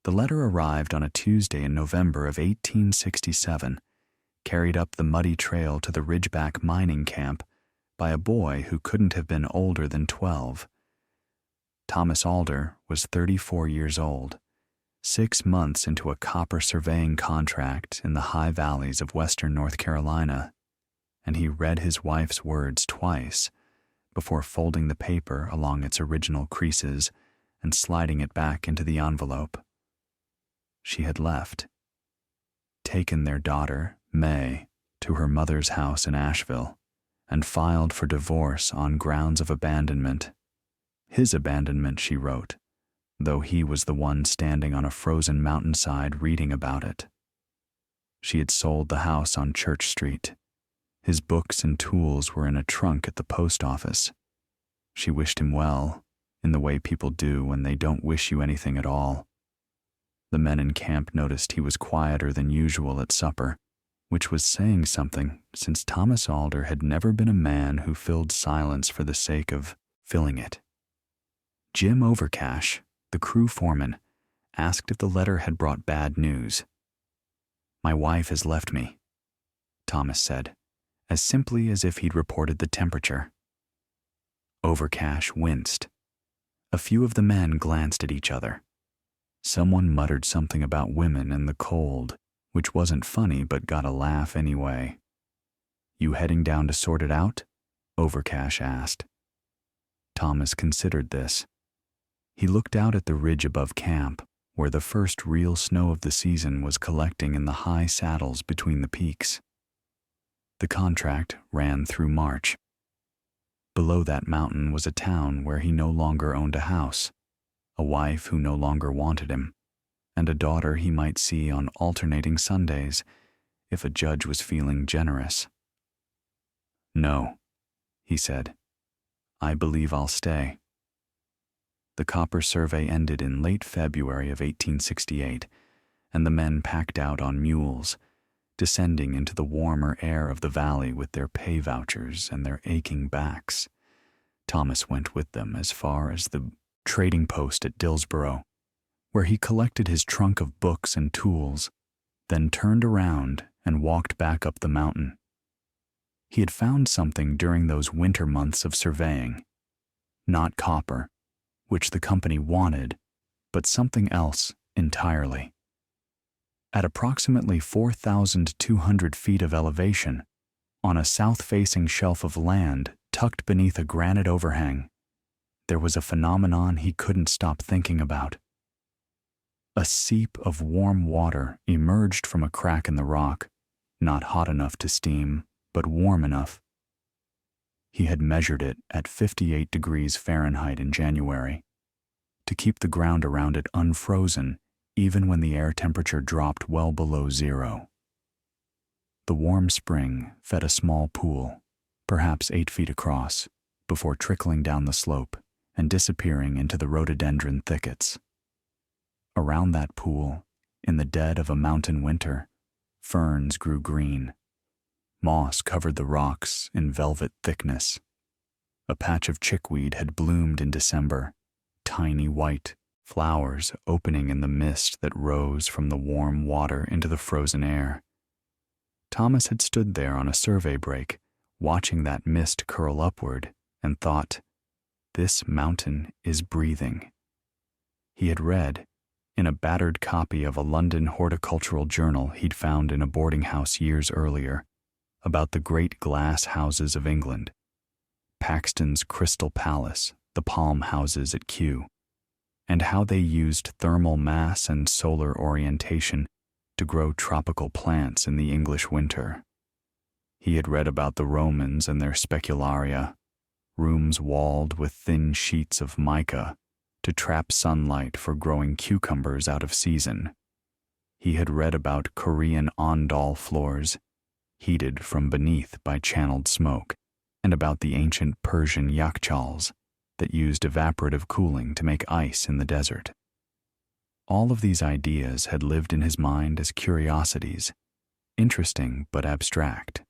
The letter arrived on a Tuesday in November of 1867, carried up the muddy trail to the Ridgeback mining camp by a boy who couldn't have been older than 12. Thomas Alder was 34 years old, 6 months into a copper surveying contract in the high valleys of western North Carolina, and he read his wife's words twice before folding the paper along its original creases and sliding it back into the envelope. She had left, taken their daughter, May, to her mother's house in Asheville, and filed for divorce on grounds of abandonment. His abandonment, she wrote, though he was the one standing on a frozen mountainside reading about it. She had sold the house on Church Street. His books and tools were in a trunk at the post office. She wished him well, in the way people do when they don't wish you anything at all. The men in camp noticed he was quieter than usual at supper, which was saying something, since Thomas Alder had never been a man who filled silence for the sake of filling it. Jim Overcash, the crew foreman, asked if the letter had brought bad news. "My wife has left me," Thomas said, as simply as if he'd reported the temperature. Overcash winced. A few of the men glanced at each other. Someone muttered something about women and the cold, which wasn't funny but got a laugh anyway. "You heading down to sort it out?" Overcash asked. Thomas considered this. He looked out at the ridge above camp, where the first real snow of the season was collecting in the high saddles between the peaks. The contract ran through March. Below that mountain was a town where he no longer owned a house, a wife who no longer wanted him, and a daughter he might see on alternating Sundays if a judge was feeling generous. "No," he said. "I believe I'll stay." The copper survey ended in late February of 1868, and the men packed out on mules, descending into the warmer air of the valley with their pay vouchers and their aching backs. Thomas went with them as far as the trading post at Dillsboro, where he collected his trunk of books and tools, then turned around and walked back up the mountain. He had found something during those winter months of surveying. Not copper, which the company wanted, but something else entirely. At approximately 4,200 feet of elevation, on a south-facing shelf of land tucked beneath a granite overhang, there was a phenomenon he couldn't stop thinking about. A seep of warm water emerged from a crack in the rock, not hot enough to steam, but warm enough. He had measured it at 58 degrees Fahrenheit in January, to keep the ground around it unfrozen even when the air temperature dropped well below zero. The warm spring fed a small pool, perhaps 8 feet across, before trickling down the slope and disappearing into the rhododendron thickets. Around that pool, in the dead of a mountain winter, ferns grew green. Moss covered the rocks in velvet thickness. A patch of chickweed had bloomed in December, tiny white flowers opening in the mist that rose from the warm water into the frozen air. Thomas had stood there on a survey break, watching that mist curl upward, and thought, "This mountain is breathing." He had read, in a battered copy of a London horticultural journal he'd found in a boarding house years earlier, about the great glass houses of England, Paxton's Crystal Palace, the palm houses at Kew, and how they used thermal mass and solar orientation to grow tropical plants in the English winter. He had read about the Romans and their specularia, rooms walled with thin sheets of mica to trap sunlight for growing cucumbers out of season. He had read about Korean ondol floors, heated from beneath by channeled smoke, and about the ancient Persian yakchals that used evaporative cooling to make ice in the desert. All of these ideas had lived in his mind as curiosities, interesting but abstract.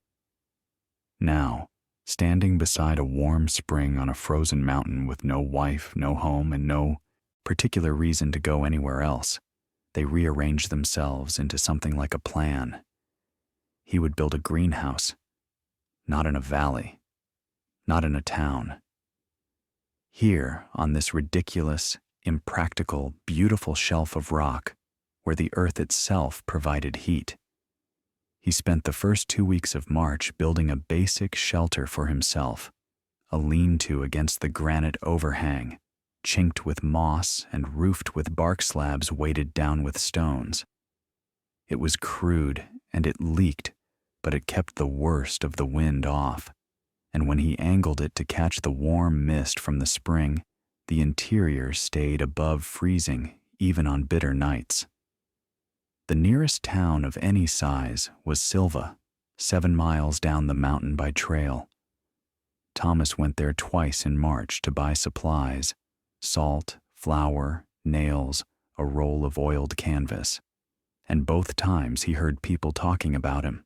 Now, standing beside a warm spring on a frozen mountain with no wife, no home, and no particular reason to go anywhere else, They rearranged themselves into something like a plan. He would build a greenhouse, not in a valley, not in a town. Here, on this ridiculous, impractical, beautiful shelf of rock, where the earth itself provided heat. He spent the first 2 weeks of March building a basic shelter for himself, a lean-to against the granite overhang, chinked with moss and roofed with bark slabs weighted down with stones. It was crude and it leaked, but it kept the worst of the wind off, and when he angled it to catch the warm mist from the spring, the interior stayed above freezing even on bitter nights. The nearest town of any size was Silva, 7 miles down the mountain by trail. Thomas went there twice in March to buy supplies: salt, flour, nails, a roll of oiled canvas. And both times he heard people talking about him.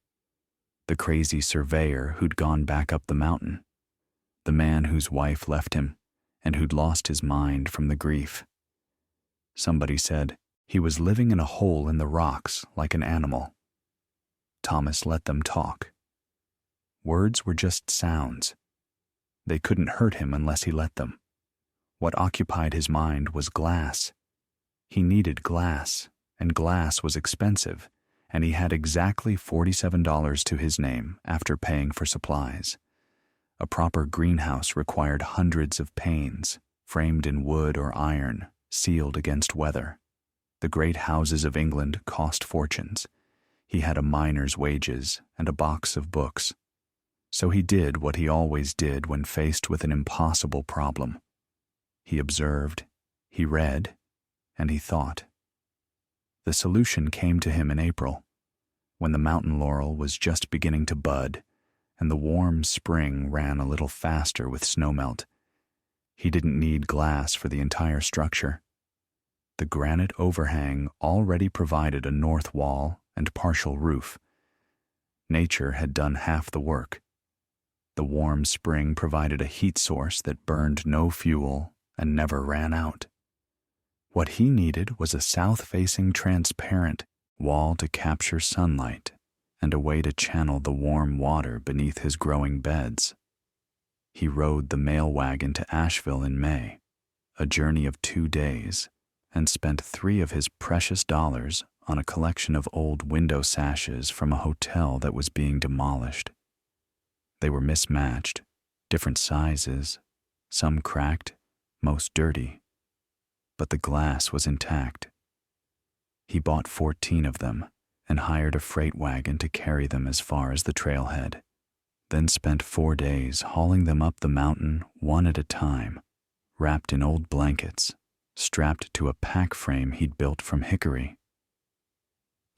The crazy surveyor who'd gone back up the mountain. The man whose wife left him and who'd lost his mind from the grief. Somebody said he was living in a hole in the rocks like an animal. Thomas let them talk. Words were just sounds. They couldn't hurt him unless he let them. What occupied his mind was glass. He needed glass, and glass was expensive, and he had exactly $47 to his name after paying for supplies. A proper greenhouse required hundreds of panes, framed in wood or iron, sealed against weather. The great houses of England cost fortunes. He had a miner's wages and a box of books. So he did what he always did when faced with an impossible problem. He observed, he read, and he thought. The solution came to him in April, when the mountain laurel was just beginning to bud, and the warm spring ran a little faster with snowmelt. He didn't need glass for the entire structure. The granite overhang already provided a north wall and partial roof. Nature had done half the work. The warm spring provided a heat source that burned no fuel and never ran out. What he needed was a south-facing transparent wall to capture sunlight and a way to channel the warm water beneath his growing beds. He rode the mail wagon to Asheville in May, a journey of 2 days, and spent 3 of his precious dollars on a collection of old window sashes from a hotel that was being demolished. They were mismatched, different sizes, some cracked, most dirty, but the glass was intact. He bought 14 of them and hired a freight wagon to carry them as far as the trailhead, then spent 4 days hauling them up the mountain one at a time, wrapped in old blankets, strapped to a pack frame he'd built from hickory.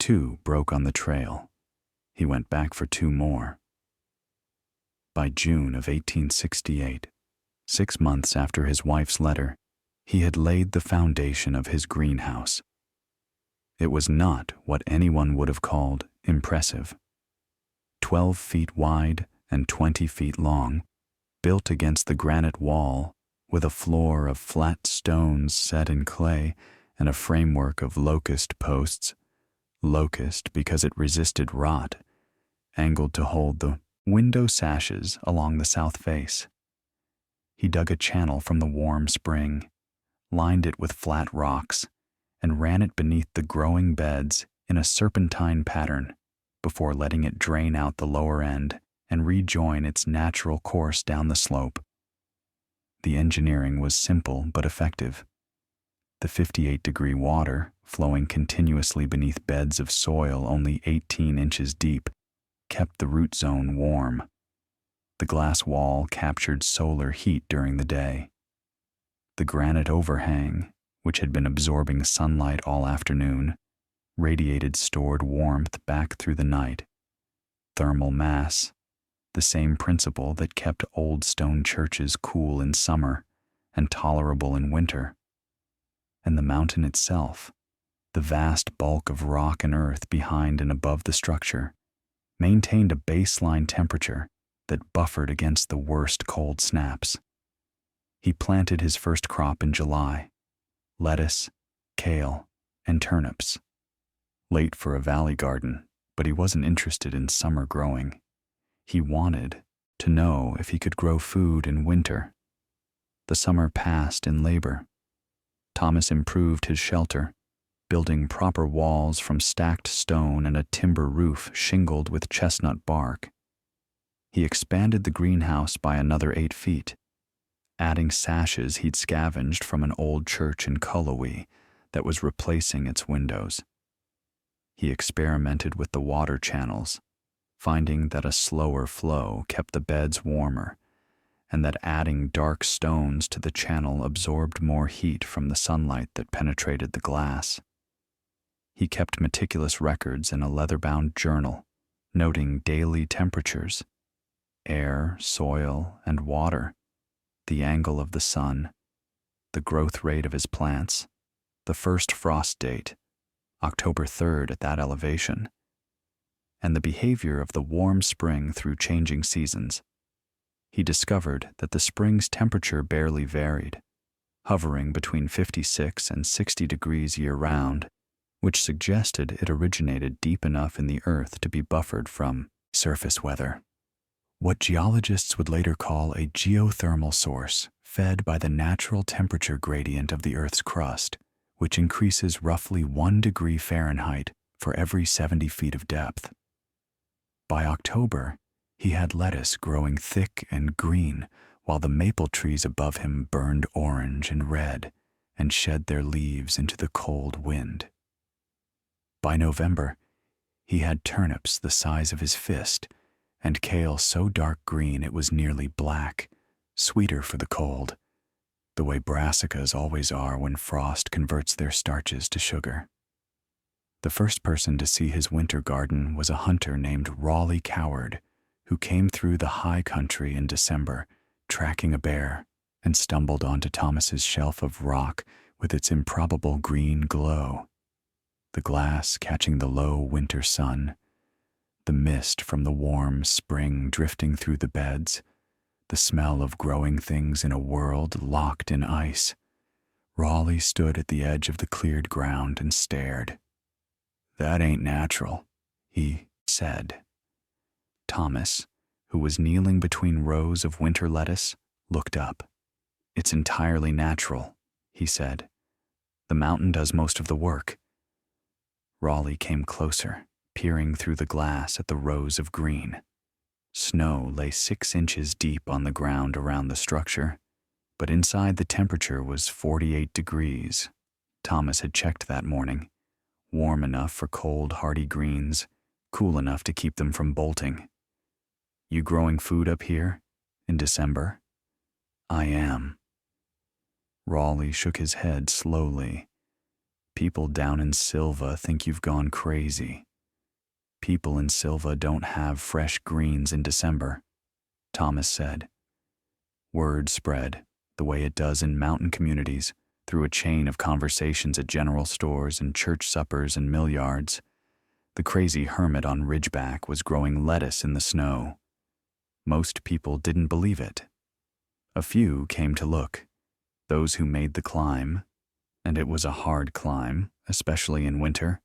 2 broke on the trail. He went back for 2 more. By June of 1868, 6 months after his wife's letter, he had laid the foundation of his greenhouse. It was not what anyone would have called impressive. 12 feet wide and 20 feet long, built against the granite wall, with a floor of flat stones set in clay and a framework of locust posts, locust because it resisted rot, angled to hold the window sashes along the south face. He dug a channel from the warm spring, lined it with flat rocks, and ran it beneath the growing beds in a serpentine pattern before letting it drain out the lower end and rejoin its natural course down the slope. The engineering was simple but effective. The 58-degree water, flowing continuously beneath beds of soil only 18 inches deep, kept the root zone warm. The glass wall captured solar heat during the day. The granite overhang, which had been absorbing sunlight all afternoon, radiated stored warmth back through the night. Thermal mass, the same principle that kept old stone churches cool in summer and tolerable in winter. And the mountain itself, the vast bulk of rock and earth behind and above the structure, maintained a baseline temperature that buffered against the worst cold snaps. He planted his first crop in July: lettuce, kale, and turnips. Late for a valley garden, but he wasn't interested in summer growing. He wanted to know if he could grow food in winter. The summer passed in labor. Thomas improved his shelter, building proper walls from stacked stone and a timber roof shingled with chestnut bark. He expanded the greenhouse by another 8 feet, adding sashes he'd scavenged from an old church in Cullowhee that was replacing its windows. He experimented with the water channels, finding that a slower flow kept the beds warmer, and that adding dark stones to the channel absorbed more heat from the sunlight that penetrated the glass. He kept meticulous records in a leather-bound journal, noting daily temperatures, air, soil, and water, the angle of the sun, the growth rate of his plants, the first frost date, October 3rd at that elevation, and the behavior of the warm spring through changing seasons. He discovered that the spring's temperature barely varied, hovering between 56 and 60 degrees year-round, which suggested it originated deep enough in the earth to be buffered from surface weather. What geologists would later call a geothermal source, fed by the natural temperature gradient of the Earth's crust, which increases roughly 1 degree Fahrenheit for every 70 feet of depth. By October, he had lettuce growing thick and green, while the maple trees above him burned orange and red and shed their leaves into the cold wind. By November, he had turnips the size of his fist, and kale so dark green it was nearly black, sweeter for the cold, the way brassicas always are when frost converts their starches to sugar. The first person to see his winter garden was a hunter named Raleigh Coward, who came through the high country in December, tracking a bear, and stumbled onto Thomas's shelf of rock with its improbable green glow. The glass catching the low winter sun, the mist from the warm spring drifting through the beds, the smell of growing things in a world locked in ice. Raleigh stood at the edge of the cleared ground and stared. "That ain't natural," he said. Thomas, who was kneeling between rows of winter lettuce, looked up. "It's entirely natural," he said. "The mountain does most of the work." Raleigh came closer, peering through the glass at the rows of green. Snow lay 6 inches deep on the ground around the structure, but inside the temperature was 48 degrees. Thomas had checked that morning. Warm enough for cold, hardy greens, cool enough to keep them from bolting. "You growing food up here? In December?" "I am." Raleigh shook his head slowly. "People down in Silva think you've gone crazy. People in Silva don't have fresh greens in December," Thomas said. Word spread, the way it does in mountain communities, through a chain of conversations at general stores and church suppers and mill yards. The crazy hermit on Ridgeback was growing lettuce in the snow. Most people didn't believe it. A few came to look, those who made the climb, and it was a hard climb, especially in winter,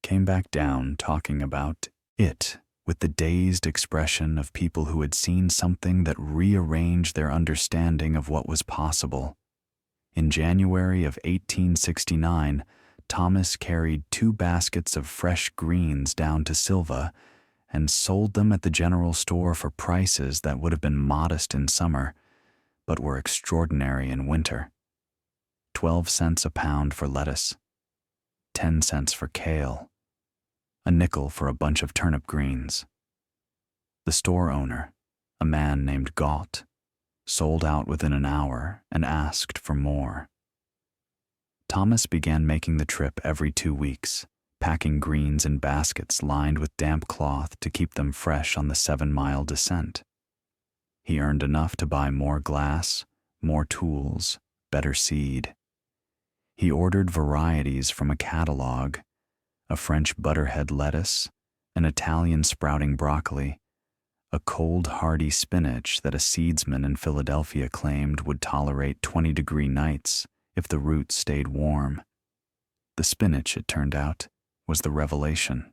came back down talking about it with the dazed expression of people who had seen something that rearranged their understanding of what was possible. In January of 1869, Thomas carried 2 baskets of fresh greens down to Silva and sold them at the general store for prices that would have been modest in summer, but were extraordinary in winter. 12 cents a pound for lettuce, 10 cents for kale, a nickel for a bunch of turnip greens. The store owner, a man named Galt, sold out within an hour and asked for more. Thomas began making the trip every 2 weeks, packing greens in baskets lined with damp cloth to keep them fresh on the 7-mile descent. He earned enough to buy more glass, more tools, better seed. He ordered varieties from a catalog, a French butterhead lettuce, an Italian sprouting broccoli, a cold hardy spinach that a seedsman in Philadelphia claimed would tolerate 20-degree nights if the roots stayed warm. The spinach, it turned out, was the revelation.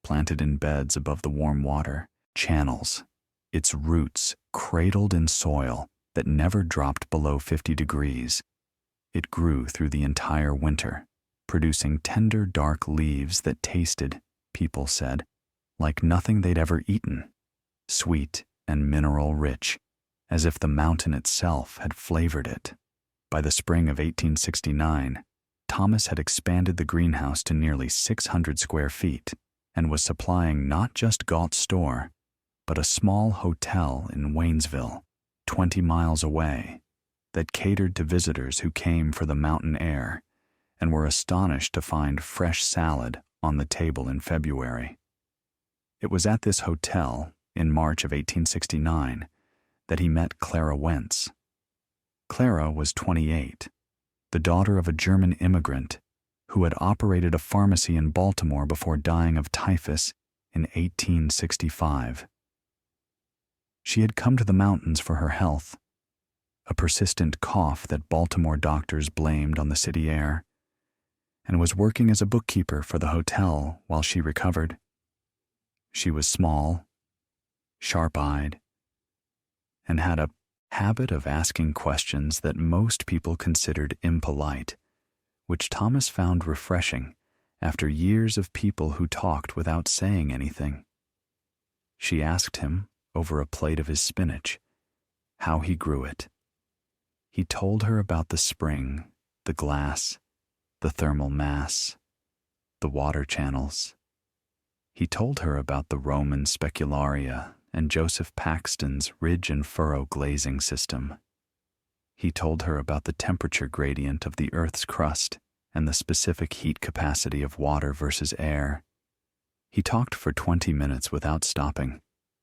Planted in beds above the warm water channels, its roots cradled in soil that never dropped below 50 degrees, it grew through the entire winter, producing tender, dark leaves that tasted, people said, like nothing they'd ever eaten, sweet and mineral-rich, as if the mountain itself had flavored it. By the spring of 1869, Thomas had expanded the greenhouse to nearly 600 square feet and was supplying not just Galt's store, but a small hotel in Waynesville, 20 miles away, that catered to visitors who came for the mountain air and were astonished to find fresh salad on the table in February. It was at this hotel, in March of 1869, that he met Clara Wentz. Clara was 28, the daughter of a German immigrant who had operated a pharmacy in Baltimore before dying of typhus in 1865. She had come to the mountains for her health, a persistent cough that Baltimore doctors blamed on the city air, and was working as a bookkeeper for the hotel while she recovered. She was small, sharp-eyed, and had a habit of asking questions that most people considered impolite, which Thomas found refreshing after years of people who talked without saying anything. She asked him, over a plate of his spinach, how he grew it. He told her about the spring, the glass, the thermal mass, the water channels. He told her about the Roman specularia and Joseph Paxton's ridge and furrow glazing system. He told her about the temperature gradient of the Earth's crust and the specific heat capacity of water versus air. He talked for 20 minutes without stopping,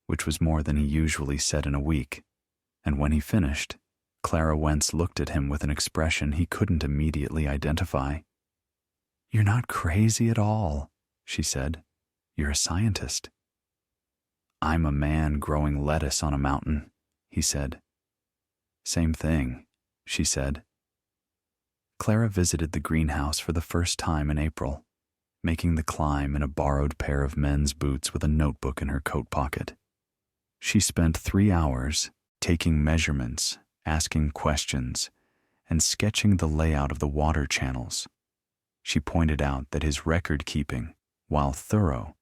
which was more than he usually said in a week, and when he finished, Clara Wentz looked at him with an expression he couldn't immediately identify. "You're not crazy at all," she said. "You're a scientist." "I'm a man growing lettuce on a mountain," he said. "Same thing," she said. Clara visited the greenhouse for the first time in April, making the climb in a borrowed pair of men's boots with a notebook in her coat pocket. She spent 3 hours taking measurements, asking questions, and sketching the layout of the water channels. She pointed out that his record-keeping, while thorough,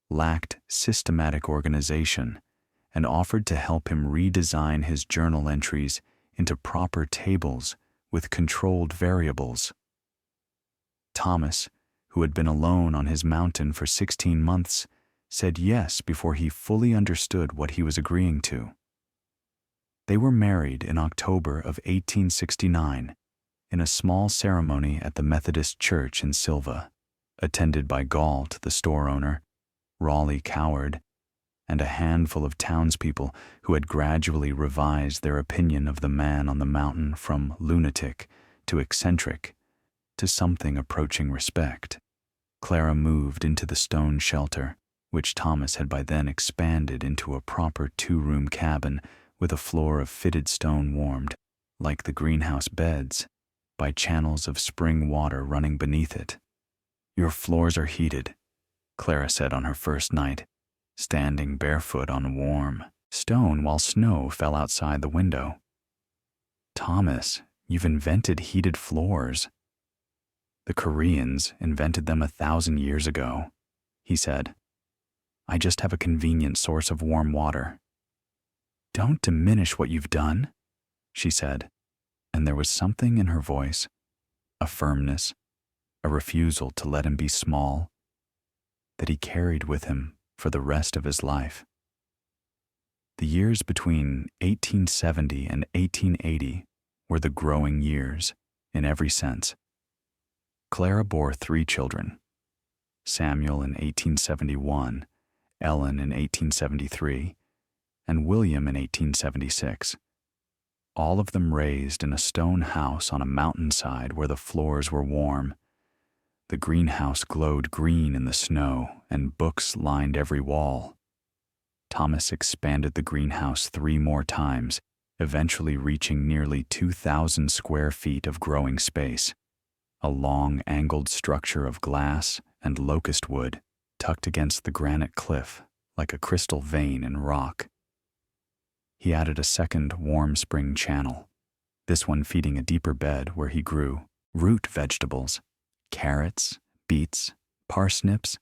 lacked systematic organization and offered to help him redesign his journal entries into proper tables with controlled variables. Thomas, who had been alone on his mountain for 16 months, said yes before he fully understood what he was agreeing to. They were married in October of 1869 in a small ceremony at the Methodist Church in Silva, attended by Galt, the store owner, Raleigh Coward, and a handful of townspeople who had gradually revised their opinion of the man on the mountain from lunatic to eccentric to something approaching respect. Clara moved into the stone shelter, which Thomas had by then expanded into a proper 2-room cabin with a floor of fitted stone warmed, like the greenhouse beds, by channels of spring water running beneath it. "Your floors are heated," Clara said on her first night, standing barefoot on warm stone while snow fell outside the window. "Thomas, you've invented heated floors." "The Koreans invented them 1,000 years ago," he said. "I just have a convenient source of warm water." "Don't diminish what you've done," she said, and there was something in her voice, a firmness, a refusal to let him be small, that he carried with him for the rest of his life. The years between 1870 and 1880 were the growing years, in every sense. Clara bore 3 children, Samuel in 1871, Ellen in 1873, and William in 1876. All of them raised in a stone house on a mountainside where the floors were warm. The greenhouse glowed green in the snow, and books lined every wall. Thomas expanded the greenhouse 3 more times, eventually reaching nearly 2,000 square feet of growing space. a long angled structure of glass and locust wood tucked against the granite cliff like a crystal vein in rock. He added a second warm spring channel, this one feeding a deeper bed where he grew root vegetables, carrots, beets, parsnips,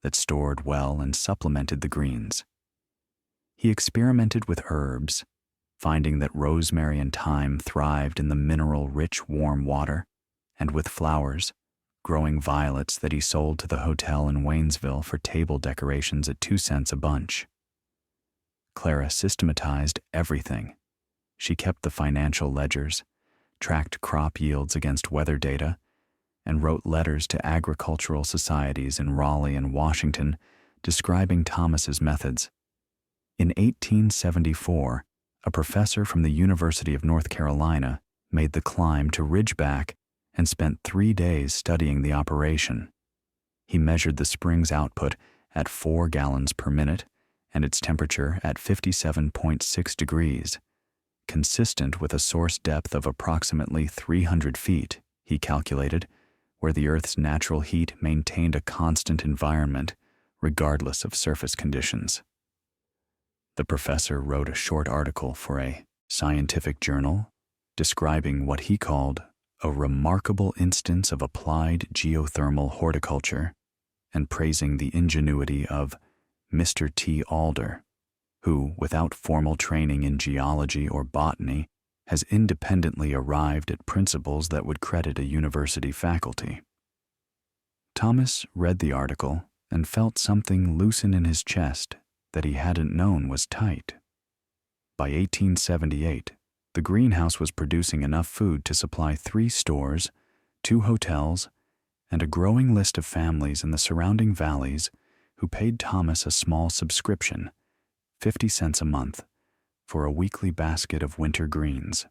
that stored well and supplemented the greens. He experimented with herbs, finding that rosemary and thyme thrived in the mineral-rich warm water, and with flowers, growing violets that he sold to the hotel in Waynesville for table decorations at 2 cents a bunch. Clara systematized everything. She kept the financial ledgers, tracked crop yields against weather data, and wrote letters to agricultural societies in Raleigh and Washington describing Thomas's methods. In 1874, a professor from the University of North Carolina made the climb to Ridgeback and spent 3 days studying the operation. He measured the spring's output at 4 gallons per minute and its temperature at 57.6 degrees, consistent with a source depth of approximately 300 feet, he calculated, where the Earth's natural heat maintained a constant environment regardless of surface conditions. The professor wrote a short article for a scientific journal describing what he called a remarkable instance of applied geothermal horticulture and praising the ingenuity of Mr. T. Alder, who, without formal training in geology or botany, has independently arrived at principles that would credit a university faculty. Thomas read the article and felt something loosen in his chest that he hadn't known was tight. By 1878, the greenhouse was producing enough food to supply 3 stores, 2 hotels, and a growing list of families in the surrounding valleys who paid Thomas a small subscription, 50 cents a month, for a weekly basket of winter greens.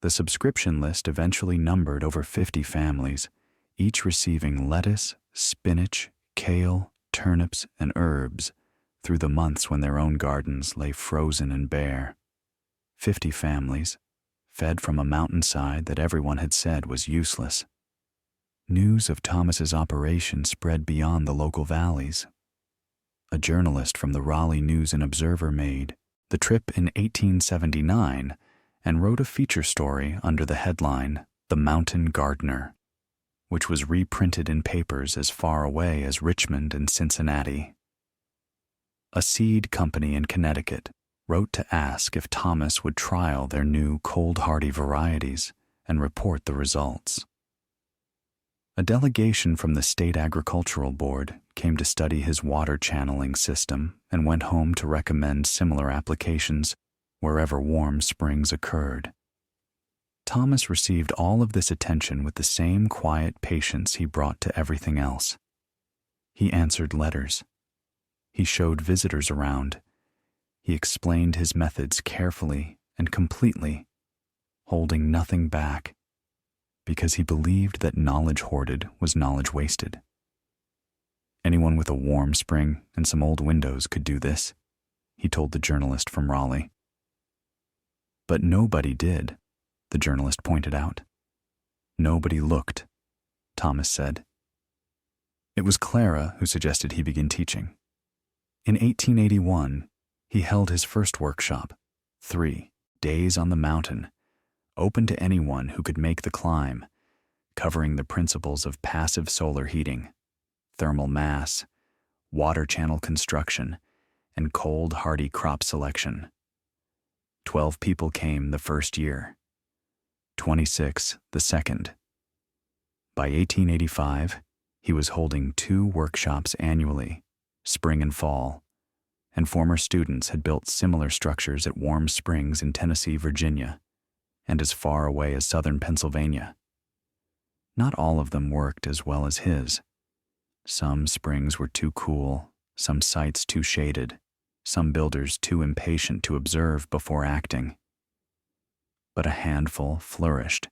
The subscription list eventually numbered over 50 families, each receiving lettuce, spinach, kale, turnips, and herbs through the months when their own gardens lay frozen and bare. 50 families, fed from a mountainside that everyone had said was useless. News of Thomas's operation spread beyond the local valleys. A journalist from the Raleigh News and Observer made the trip in 1879 and wrote a feature story under the headline, "The Mountain Gardener," which was reprinted in papers as far away as Richmond and Cincinnati. A seed company in Connecticut wrote to ask if Thomas would trial their new cold-hardy varieties and report the results. A delegation from the State Agricultural Board came to study his water channeling system and went home to recommend similar applications wherever warm springs occurred. Thomas received all of this attention with the same quiet patience he brought to everything else. He answered letters. He showed visitors around. He explained his methods carefully and completely, holding nothing back, because he believed that knowledge hoarded was knowledge wasted. Anyone with a warm spring and some old windows could do this, he told the journalist from Raleigh. But nobody did, the journalist pointed out. Nobody looked, Thomas said. It was Clara who suggested he begin teaching. In 1881, he held his first workshop, 3 days on the mountain, open to anyone who could make the climb, covering the principles of passive solar heating, thermal mass, water channel construction, and cold-hardy crop selection. 12 people came the first year, 26 the second. By 1885, he was holding 2 workshops annually, spring and fall, and former students had built similar structures at warm springs in Tennessee, Virginia, and as far away as southern Pennsylvania. Not all of them worked as well as his. Some springs were too cool, some sites too shaded, some builders too impatient to observe before acting. But a handful flourished,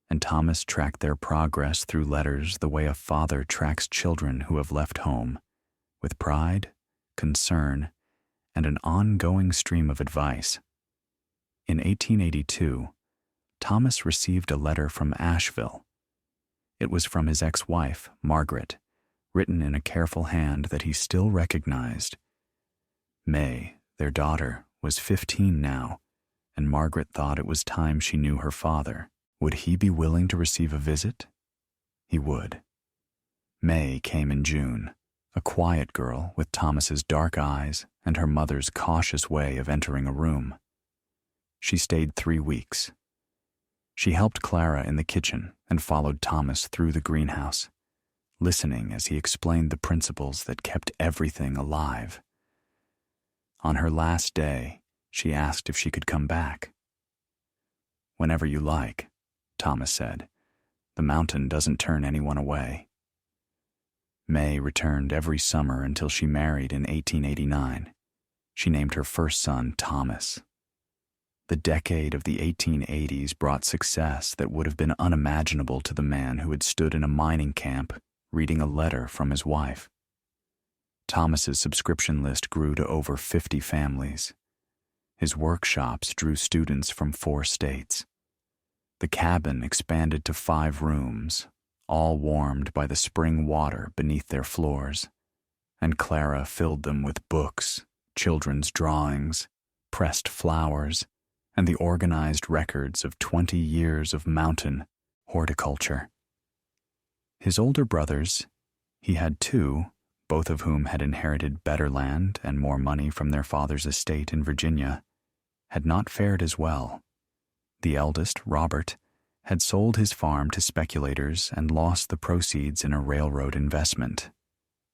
and Thomas tracked their progress through letters the way a father tracks children who have left home, with pride, concern, and an ongoing stream of advice. In 1882, Thomas received a letter from Asheville, It was from his ex-wife, Margaret, written in a careful hand that he still recognized. May, their daughter, was 15 now, and Margaret thought it was time she knew her father. Would he be willing to receive a visit? He would. May came in June, a quiet girl with Thomas's dark eyes and her mother's cautious way of entering a room. She stayed 3 weeks. She helped Clara in the kitchen and followed Thomas through the greenhouse, listening as he explained the principles that kept everything alive. On her last day, she asked if she could come back. "Whenever you like," Thomas said. "The mountain doesn't turn anyone away." May returned every summer until she married in 1889. She named her first son Thomas. The decade of the 1880s brought success that would have been unimaginable to the man who had stood in a mining camp reading a letter from his wife. Thomas's subscription list grew to over 50 families. His workshops drew students from 4 states. The cabin expanded to 5 rooms, all warmed by the spring water beneath their floors, and Clara filled them with books, children's drawings, pressed flowers, and the organized records of 20 years of mountain horticulture. His older brothers, he had 2, both of whom had inherited better land and more money from their father's estate in Virginia, had not fared as well. The eldest, Robert, had sold his farm to speculators and lost the proceeds in a railroad investment.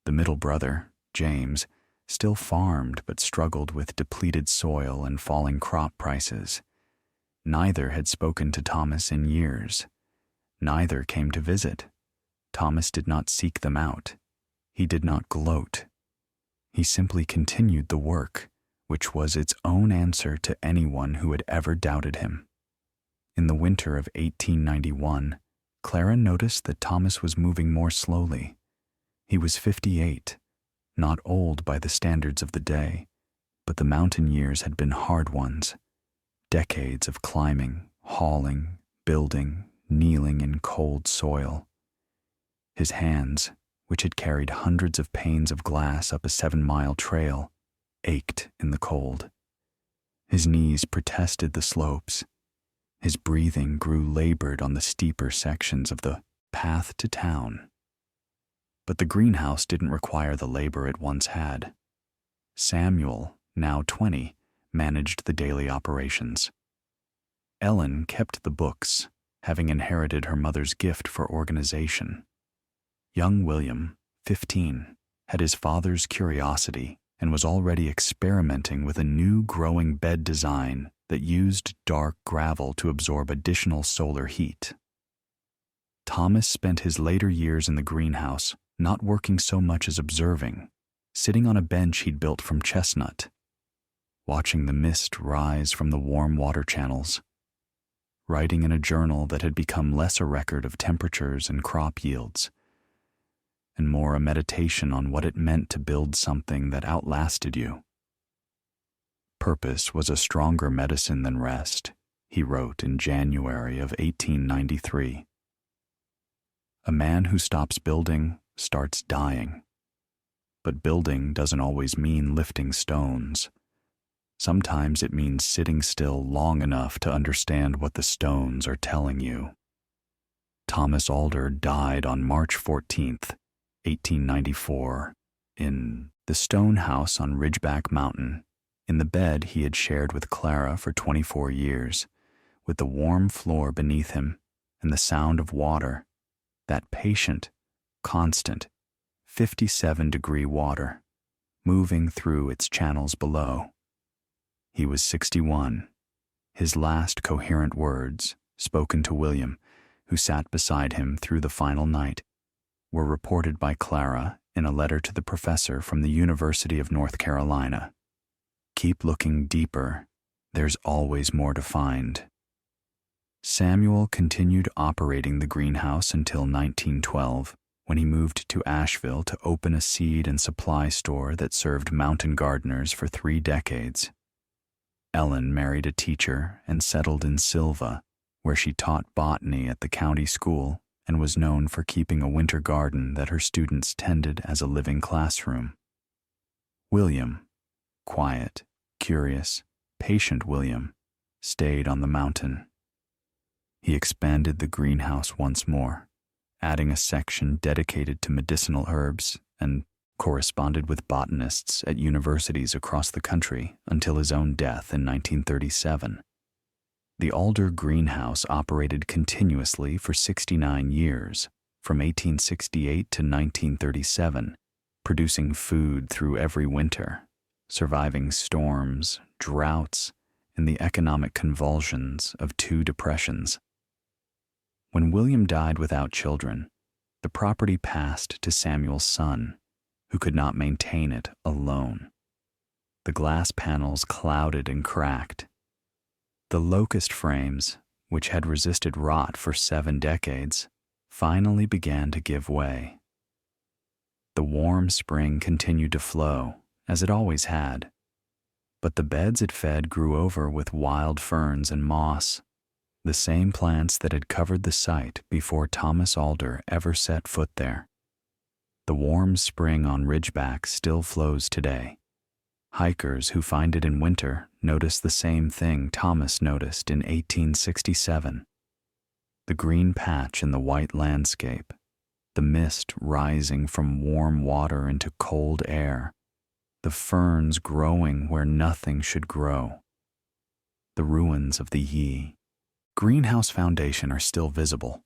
The middle brother, James, still farmed but struggled with depleted soil and falling crop prices. Neither had spoken to Thomas in years. Neither came to visit. Thomas did not seek them out. He did not gloat. He simply continued the work, which was its own answer to anyone who had ever doubted him. In the winter of 1891, Clara noticed that Thomas was moving more slowly. He was 58, not old by the standards of the day, but the mountain years had been hard ones. Decades of climbing, hauling, building, kneeling in cold soil. His hands, which had carried hundreds of panes of glass up a 7-mile trail, ached in the cold. His knees protested the slopes. His breathing grew labored on the steeper sections of the path to town. But the greenhouse didn't require the labor it once had. Samuel, now 20, managed the daily operations. Ellen kept the books, having inherited her mother's gift for organization. Young William, 15, had his father's curiosity and was already experimenting with a new growing bed design that used dark gravel to absorb additional solar heat. Thomas spent his later years in the greenhouse not working so much as observing, sitting on a bench he'd built from chestnut, watching the mist rise from the warm water channels, writing in a journal that had become less a record of temperatures and crop yields, and more a meditation on what it meant to build something that outlasted you. Purpose was a stronger medicine than rest, he wrote in January of 1893. A man who stops building starts dying. But building doesn't always mean lifting stones. Sometimes it means sitting still long enough to understand what the stones are telling you. Thomas Alder died on March 14th, 1894, in the stone house on Ridgeback Mountain, in the bed he had shared with Clara for 24 years, with the warm floor beneath him and the sound of water, that patient, constant, 57-degree water, moving through its channels below. He was 61. His last coherent words, spoken to William, who sat beside him through the final night, were reported by Clara in a letter to the professor from the University of North Carolina. "Keep looking deeper. There's always more to find." Samuel continued operating the greenhouse until 1912, when he moved to Asheville to open a seed and supply store that served mountain gardeners for 3 decades. Ellen married a teacher and settled in Silva, where she taught botany at the county school and was known for keeping a winter garden that her students tended as a living classroom. William, quiet, curious, patient William, stayed on the mountain. He expanded the greenhouse once more, adding a section dedicated to medicinal herbs, and corresponded with botanists at universities across the country until his own death in 1937. The Alder greenhouse operated continuously for 69 years, from 1868 to 1937, producing food through every winter, surviving storms, droughts, and the economic convulsions of 2 depressions. When William died without children, the property passed to Samuel's son, who could not maintain it alone. The glass panels clouded and cracked. The locust frames, which had resisted rot for 7 decades, finally began to give way. The warm spring continued to flow, as it always had, but the beds it fed grew over with wild ferns and moss, the same plants that had covered the site before Thomas Alder ever set foot there. The warm spring on Ridgeback still flows today. Hikers who find it in winter notice the same thing Thomas noticed in 1867. The green patch in the white landscape, the mist rising from warm water into cold air, the ferns growing where nothing should grow. The ruins of the Yi greenhouse foundation are still visible,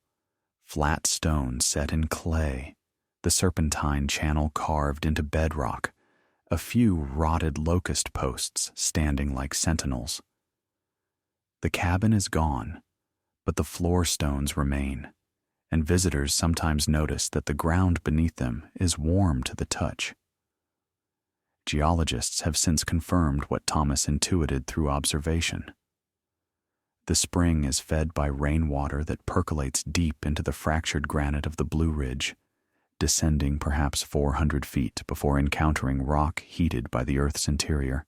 flat stones set in clay, the serpentine channel carved into bedrock, a few rotted locust posts standing like sentinels. The cabin is gone, but the floor stones remain, and visitors sometimes notice that the ground beneath them is warm to the touch. Geologists have since confirmed what Thomas intuited through observation. The spring is fed by rainwater that percolates deep into the fractured granite of the Blue Ridge, descending perhaps 400 feet before encountering rock heated by the Earth's interior,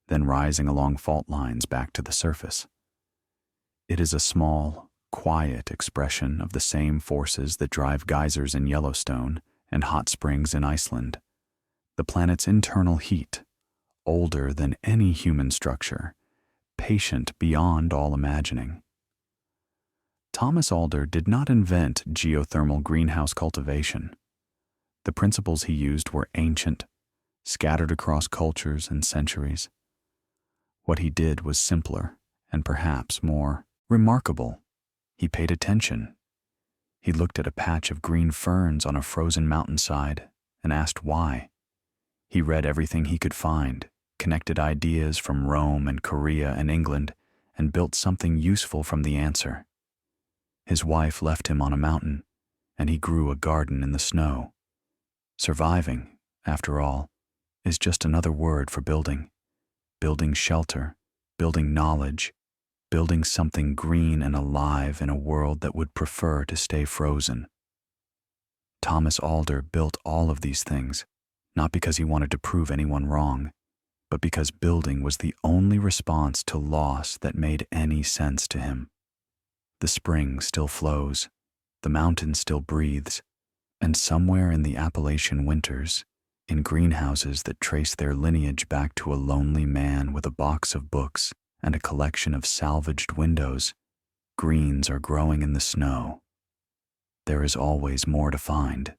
then rising along fault lines back to the surface. It is a small, quiet expression of the same forces that drive geysers in Yellowstone and hot springs in Iceland. The planet's internal heat, older than any human structure, patient beyond all imagining. Thomas Alder did not invent geothermal greenhouse cultivation. The principles he used were ancient, scattered across cultures and centuries. What he did was simpler and perhaps more remarkable. He paid attention. He looked at a patch of green ferns on a frozen mountainside and asked why. He read everything he could find, connected ideas from Rome and Korea and England, and built something useful from the answer. His wife left him on a mountain, and he grew a garden in the snow. Surviving, after all, is just another word for building. Building shelter, building knowledge, building something green and alive in a world that would prefer to stay frozen. Thomas Alder built all of these things, not because he wanted to prove anyone wrong, but because building was the only response to loss that made any sense to him. The spring still flows, the mountain still breathes, and somewhere in the Appalachian winters, in greenhouses that trace their lineage back to a lonely man with a box of books and a collection of salvaged windows, greens are growing in the snow. There is always more to find.